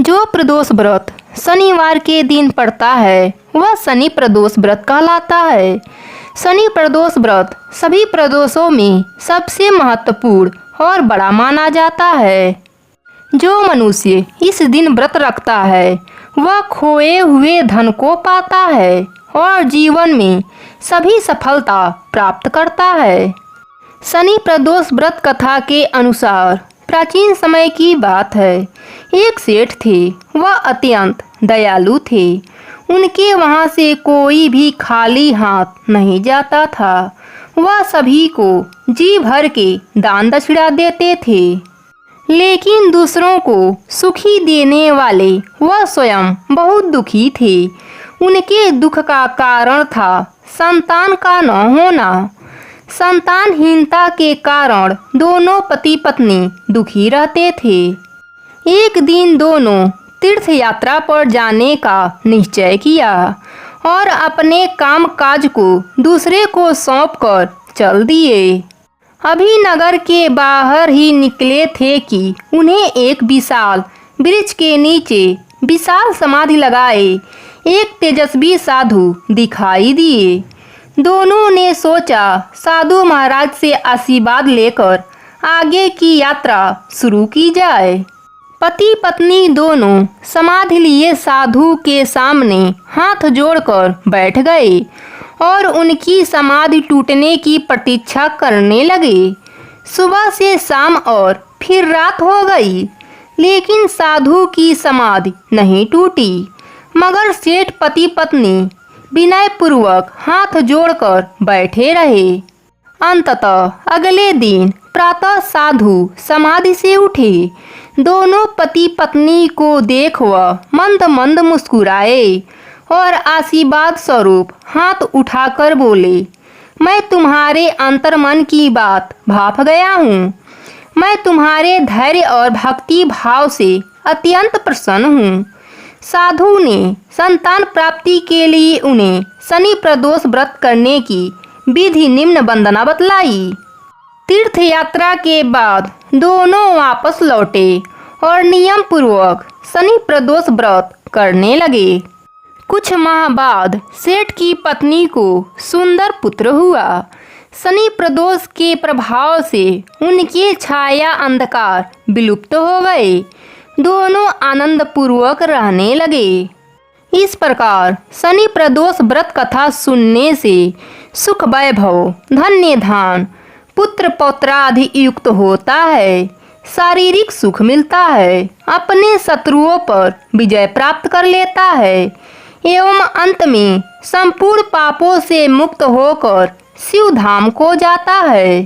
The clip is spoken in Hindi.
जो प्रदोष व्रत शनिवार के दिन पड़ता है वह शनि प्रदोष व्रत कहलाता है। शनि प्रदोष व्रत सभी प्रदोषों में सबसे महत्वपूर्ण और बड़ा माना जाता है। जो मनुष्य इस दिन व्रत रखता है वह खोए हुए धन को पाता है और जीवन में सभी सफलता प्राप्त करता है। शनि प्रदोष व्रत कथा के अनुसार प्राचीन समय की बात है। एक सेठ थे, वह अत्यंत दयालु थे। उनके वहाँ से कोई भी खाली हाथ नहीं जाता था। वह सभी को जी भर के दान दक्षिणा देते थे, लेकिन दूसरों को सुखी देने वाले वह स्वयं बहुत दुखी थे। उनके दुख का कारण था संतान का न होना। संतानहीनता के कारण दोनों पति पत्नी दुखी रहते थे। एक दिन दोनों तीर्थ यात्रा पर जाने का निश्चय किया और अपने काम काज को दूसरे को सौंपकर चल दिए। अभी नगर के बाहर ही निकले थे कि उन्हें एक विशाल वृक्ष के नीचे विशाल समाधि लगाए एक तेजस्वी साधु दिखाई दिए। दोनों ने सोचा साधु महाराज से आशीर्वाद लेकर आगे की यात्रा शुरू की जाए। पति पत्नी दोनों समाधि लिए साधु के सामने हाथ जोड़कर बैठ गए और उनकी समाधि टूटने की प्रतीक्षा करने लगे। सुबह से शाम और फिर रात हो गई, लेकिन साधु की समाधि नहीं टूटी। मगर सेठ पति पत्नी विनय पूर्वक हाथ जोड़कर बैठे रहे। अंततः अगले दिन प्रातः साधु समाधि से उठे। दोनों पति पत्नी को देख वह मंद मंद मुस्कुराए और आशीर्वाद स्वरूप हाथ उठाकर बोले, मैं तुम्हारे अंतर्मन की बात भाप गया हूँ। मैं तुम्हारे धैर्य और भक्ति भाव से अत्यंत प्रसन्न हूँ। साधु ने संतान प्राप्ति के लिए उन्हें शनि प्रदोष व्रत करने की विधि निम्न वंदना बतलाई। तीर्थ यात्रा के बाद दोनों वापस लौटे और नियम पूर्वक शनि प्रदोष व्रत करने लगे। कुछ माह बाद सेठ की पत्नी को सुंदर पुत्र हुआ। शनि प्रदोष के प्रभाव से उनके छाया अंधकार विलुप्त हो गए। दोनों आनंद पूर्वक रहने लगे। इस प्रकार शनि प्रदोष व्रत कथा सुनने से सुख वैभव धन्य धान पुत्र पौत्रादि युक्त होता है। शारीरिक सुख मिलता है, अपने शत्रुओं पर विजय प्राप्त कर लेता है एवं अंत में संपूर्ण पापों से मुक्त होकर शिव धाम को जाता है।